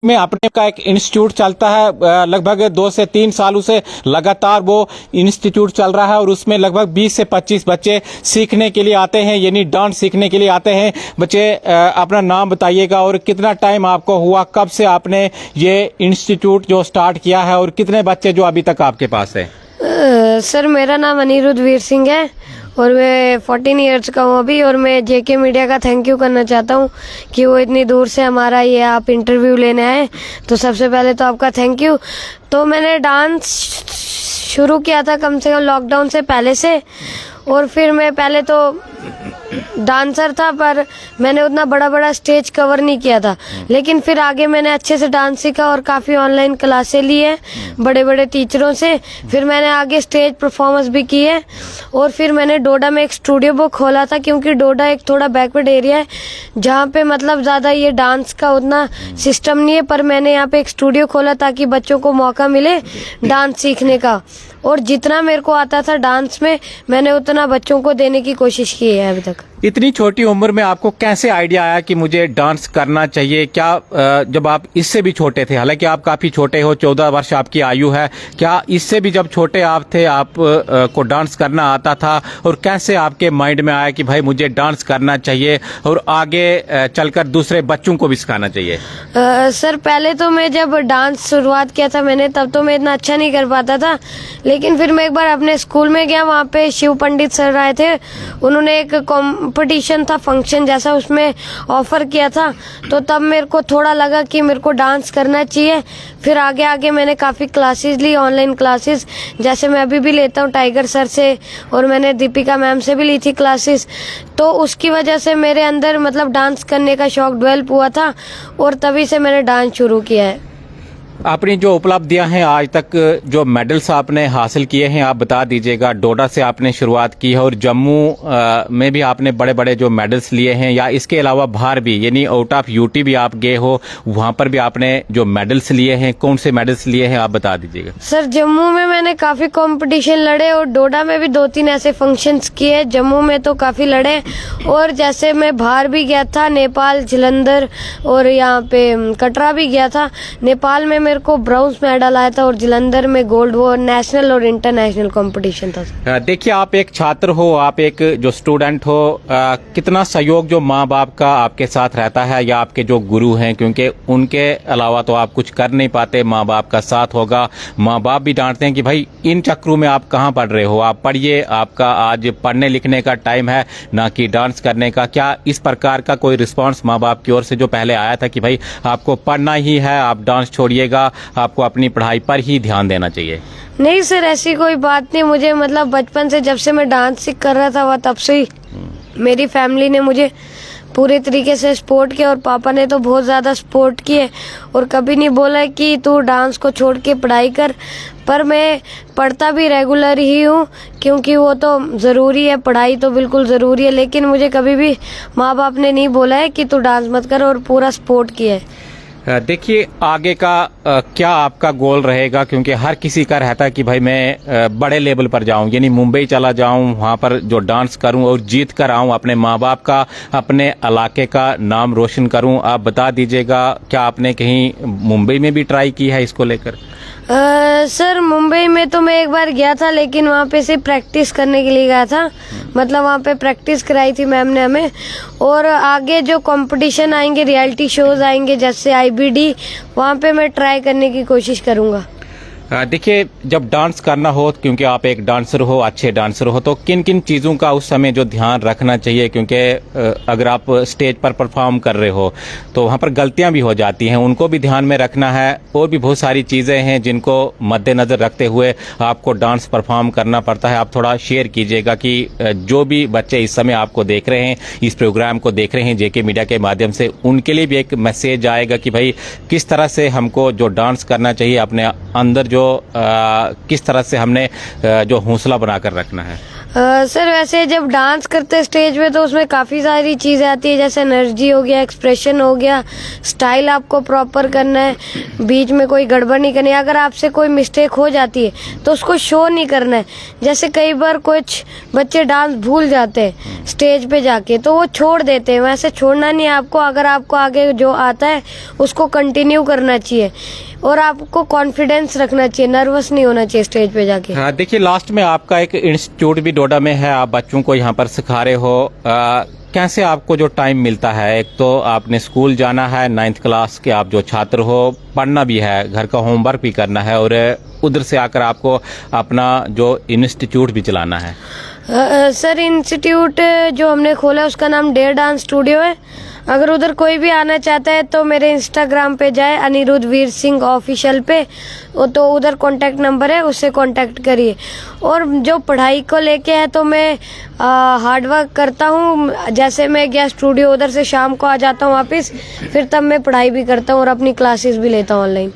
में अपने का एक इंस्टीट्यूट चलता है, लगभग 2 से 3 सालों से लगातार वो इंस्टीट्यूट चल रहा है और उसमें लगभग 20 से 25 बच्चे सीखने के लिए आते हैं, यानी डांस सीखने के लिए आते हैं। बच्चे अपना नाम बताइएगा और कितना टाइम आपको हुआ, कब से आपने ये इंस्टीट्यूट जो स्टार्ट किया है और कितने बच्चे जो अभी तक आपके पास है? सर मेरा नाम अनिरुद्ध वीर सिंह है और मैं 14 इयर्स का हूँ अभी। और मैं जेके मीडिया का थैंक यू करना चाहता हूँ कि वो इतनी दूर से हमारा ये आप इंटरव्यू लेने आए। तो सबसे पहले तो आपका थैंक यू। तो मैंने डांस शुरू किया था कम से कम लॉकडाउन से पहले से, और फिर मैं पहले तो डांसर था पर मैंने उतना बड़ा स्टेज कवर नहीं किया था। लेकिन फिर आगे मैंने अच्छे से डांस सीखा और काफ़ी ऑनलाइन क्लासें ली है बड़े टीचरों से। फिर मैंने आगे स्टेज परफॉर्मेंस भी की है और फिर मैंने डोडा में एक स्टूडियो बुक खोला था, क्योंकि डोडा एक थोड़ा बैकवर्ड एरिया है जहाँ पे मतलब ज़्यादा ये डांस का उतना सिस्टम नहीं है। पर मैंने यहाँ पे एक स्टूडियो खोला ताकि बच्चों को मौका मिले डांस सीखने का, और जितना मेरे को आता था डांस में मैंने उतना बच्चों को देने की कोशिश की है अभी तक। इतनी छोटी उम्र में आपको कैसे आइडिया आया कि मुझे डांस करना चाहिए? क्या जब आप इससे भी छोटे थे, हालांकि आप काफी छोटे हो, 14 वर्ष आपकी आयु है, क्या इससे भी जब छोटे आप थे आप को डांस करना आता था? और कैसे आपके माइंड में आया कि भाई मुझे डांस करना चाहिए और आगे चलकर दूसरे बच्चों को भी सिखाना चाहिए? सर पहले तो मैं जब डांस शुरुआत किया था मैंने, तब तो मैं इतना अच्छा नहीं कर पाता था। लेकिन फिर मैं एक बार अपने स्कूल में गया, वहाँ पे शिव पंडित सर आए थे, उन्होंने एक कंपटीशन था फंक्शन जैसा, उसमें ऑफर किया था। तो तब मेरे को थोड़ा लगा कि मेरे को डांस करना चाहिए। फिर आगे मैंने काफ़ी क्लासेस ली, ऑनलाइन क्लासेस, जैसे मैं अभी भी लेता हूँ टाइगर सर से, और मैंने दीपिका मैम से भी ली थी क्लासेस। तो उसकी वजह से मेरे अंदर मतलब डांस करने का शौक डेवलप हुआ था और तभी से मैंने डांस शुरू किया है। आपने जो उपलब्धियां हैं आज तक, जो मेडल्स आपने हासिल किए हैं, आप बता दीजिएगा। डोडा से आपने शुरुआत की है और जम्मू में भी आपने बड़े जो मेडल्स लिए हैं, या इसके अलावा बाहर भी यानी आउट ऑफ यूटी भी आप गए हो, वहां पर भी आपने जो मेडल्स लिए हैं, कौन से मेडल्स लिए हैं आप बता दीजिएगा। सर जम्मू में मैंने काफी कंपटीशन लड़े और डोडा में भी 2-3 ऐसे फंक्शंस किए। जम्मू में तो काफी लड़े, और जैसे मैं बाहर भी गया था, नेपाल, जलंधर और यहाँ पे कटरा भी गया था। नेपाल में मेरे को ब्राउन्स मेडल आया था और जलंधर में गोल्ड। वो नेशनल और इंटरनेशनल कंपटीशन था। देखिए, आप एक छात्र हो, आप एक जो स्टूडेंट हो, कितना सहयोग जो माँ बाप का आपके साथ रहता है या आपके जो गुरु हैं, क्योंकि उनके अलावा तो आप कुछ कर नहीं पाते, माँ बाप का साथ होगा। माँ बाप भी डांटते हैं कि भाई इन चक्रों में आप कहाँ पढ़ रहे हो, आप पढ़िए, आपका आज पढ़ने लिखने का टाइम है, ना कि डांस करने का। क्या इस प्रकार का कोई रिस्पॉन्स माँ बाप की ओर से जो पहले आया था कि भाई आपको पढ़ना ही है, आप डांस छोड़िएगा, आपको अपनी पढ़ाई पर ही ध्यान देना चाहिए? नहीं सर, ऐसी कोई बात नहीं। मुझे मतलब बचपन से जब से मैं डांस सीख कर रहा था वह तब से ही मेरी फैमिली ने मुझे पूरे तरीके से सपोर्ट किया, और पापा ने तो बहुत ज़्यादा सपोर्ट किए और कभी नहीं बोला कि तू डांस को छोड़ के पढ़ाई कर। पर मैं पढ़ता भी रेगुलर ही हूँ, क्योंकि वो तो ज़रूरी है, पढ़ाई तो बिल्कुल ज़रूरी है। लेकिन मुझे कभी भी माँ बाप ने नहीं बोला है कि तू डांस मत कर, और पूरा सपोर्ट किया है। देखिए, आगे का क्या आपका गोल रहेगा? क्योंकि हर किसी का रहता है कि भाई मैं बड़े लेवल पर जाऊं, यानी मुंबई चला जाऊं, वहां पर जो डांस करूं और जीत कर आऊं, अपने माँ बाप का, अपने इलाके का नाम रोशन करूं। आप बता दीजिएगा, क्या आपने कहीं मुंबई में भी ट्राई की है इसको लेकर? सर मुंबई में तो मैं एक बार गया था, लेकिन वहाँ पे सिर्फ प्रैक्टिस करने के लिए गया था। मतलब वहाँ पे प्रैक्टिस कराई थी मैम ने हमें, और आगे जो कंपटीशन आएंगे, रियलिटी शोज आएंगे जैसे IBD, वहाँ पे मैं ट्राई करने की कोशिश करूँगा। देखिए, जब डांस करना हो, क्योंकि आप एक डांसर हो, अच्छे डांसर हो, तो किन किन चीज़ों का उस समय जो ध्यान रखना चाहिए? क्योंकि अगर आप स्टेज पर परफॉर्म कर रहे हो तो वहाँ पर गलतियाँ भी हो जाती हैं, उनको भी ध्यान में रखना है। और भी बहुत सारी चीज़ें हैं जिनको मद्देनज़र रखते हुए आपको डांस परफॉर्म करना पड़ता है। आप थोड़ा शेयर कीजिएगा कि जो भी बच्चे इस समय आपको देख रहे हैं, इस प्रोग्राम को देख रहे हैं जेके मीडिया के माध्यम से, उनके लिए भी एक मैसेज आएगा कि भाई किस तरह से हमको जो डांस करना चाहिए, अपने अंदर किस तरह से हमने जो हौसला बनाकर रखना है। सर वैसे जब डांस करते हैं स्टेज पे तो उसमें काफ़ी सारी चीज़ें आती है, जैसे एनर्जी हो गया, एक्सप्रेशन हो गया, स्टाइल आपको प्रॉपर करना है, बीच में कोई गड़बड़ नहीं करनी है। अगर आपसे कोई मिस्टेक हो जाती है तो उसको शो नहीं करना है। जैसे कई बार कुछ बच्चे डांस भूल जाते हैं स्टेज पे जाके तो वो छोड़ देते हैं, वैसे छोड़ना नहीं है आपको। अगर आपको आगे जो आता है उसको कंटिन्यू करना चाहिए और आपको कॉन्फिडेंस रखना चाहिए, नर्वस नहीं होना चाहिए स्टेज पे जाके। हाँ, देखिए लास्ट में आपका एक इंस्टीट्यूट भी डोडा में है, आप बच्चों को यहाँ पर सिखा रहे हो। कैसे आपको जो टाइम मिलता है? एक तो आपने स्कूल जाना है, 9th क्लास के आप जो छात्र हो, पढ़ना भी है, घर का होमवर्क भी करना है और उधर से आकर आपको अपना जो इंस्टीट्यूट भी चलाना है। सर इंस्टीट्यूट जो हमने खोला है उसका नाम डेयर डांस स्टूडियो है। अगर उधर कोई भी आना चाहता है तो मेरे इंस्टाग्राम पे जाए, अनिरुद्ध वीर सिंह ऑफिशियल पे, तो उधर कॉन्टैक्ट नंबर है, उससे कॉन्टैक्ट करिए। और जो पढ़ाई को लेके है तो मैं हार्ड वर्क करता हूँ। जैसे मैं गया स्टूडियो, उधर से शाम को आ जाता हूँ वापस, फिर तब मैं पढ़ाई भी करता हूँ और अपनी क्लासेस भी लेता हूँ ऑनलाइन।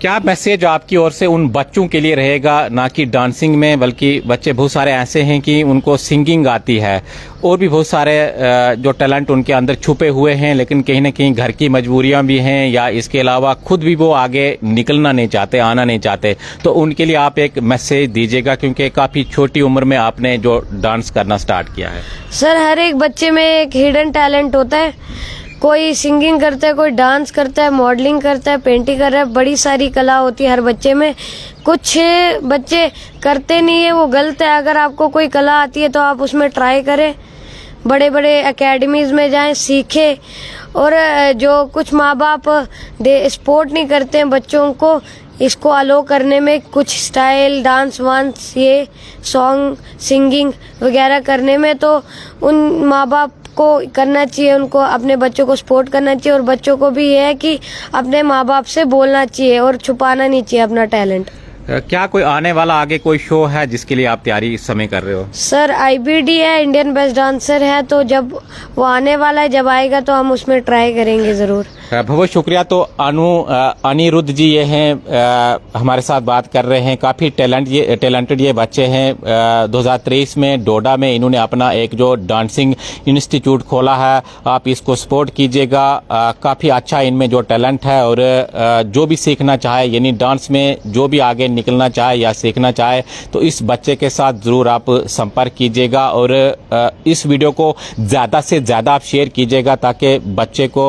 क्या मैसेज आपकी ओर से उन बच्चों के लिए रहेगा, ना कि डांसिंग में, बल्कि बच्चे बहुत सारे ऐसे हैं कि उनको सिंगिंग आती है और भी बहुत सारे जो टैलेंट उनके अंदर छुपे हुए हैं, लेकिन कहीं ना कहीं घर की मजबूरियां भी हैं या इसके अलावा खुद भी वो आगे निकलना नहीं चाहते, आना नहीं चाहते, तो उनके लिए आप एक मैसेज दीजिएगा, क्योंकि काफ़ी छोटी उम्र में आपने जो डांस करना स्टार्ट किया है। सर हर एक बच्चे में एक हिडन टैलेंट होता है, कोई सिंगिंग करता है, कोई डांस करता है, मॉडलिंग करता है, पेंटिंग कर रहा है, बड़ी सारी कला होती है हर बच्चे में। कुछ बच्चे करते नहीं है, वो गलत है। अगर आपको कोई कला आती है तो आप उसमें ट्राई करें, बड़े बड़े एकेडमीज में जाएं, सीखें। और जो कुछ माँ बाप सपोर्ट नहीं करते हैं बच्चों को इसको अलो करने में, कुछ स्टाइल डांस वांस, ये सॉन्ग सिंगिंग वगैरह करने में, तो उन माँ बाप को करना चाहिए, उनको अपने बच्चों को सपोर्ट करना चाहिए। और बच्चों को भी ये है कि अपने माँ बाप से बोलना चाहिए और छुपाना नहीं चाहिए अपना टैलेंट। क्या कोई आने वाला आगे कोई शो है जिसके लिए आप तैयारी इस समय कर रहे हो? सर IBD है, इंडियन बेस्ट डांसर है, तो जब वो आने वाला है, जब आएगा तो हम उसमें ट्राई करेंगे जरूर। बहुत शुक्रिया। तो अनिरुद्ध जी ये हैं, हमारे साथ बात कर रहे हैं। काफ़ी टैलेंटेड ये बच्चे हैं। 2023 में डोडा में इन्होंने अपना एक जो डांसिंग इंस्टीट्यूट खोला है, आप इसको सपोर्ट कीजिएगा। काफ़ी अच्छा इनमें जो टैलेंट है और जो भी सीखना चाहे, यानी डांस में जो भी आगे निकलना चाहे या सीखना चाहे, तो इस बच्चे के साथ ज़रूर आप संपर्क कीजिएगा और इस वीडियो को ज़्यादा से ज़्यादा आप शेयर कीजिएगा, ताकि बच्चे को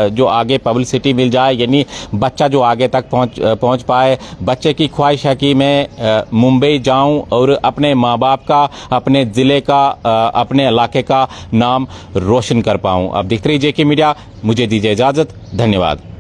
जो आगे पब्लिसिटी मिल जाए, यानी बच्चा जो आगे तक पहुंच पाए। बच्चे की ख्वाहिश है कि मैं मुंबई जाऊं और अपने माँ बाप का, अपने ज़िले का, अपने इलाके का नाम रोशन कर पाऊं। अब देखते रहिए JK मीडिया। मुझे दीजिए इजाज़त। धन्यवाद।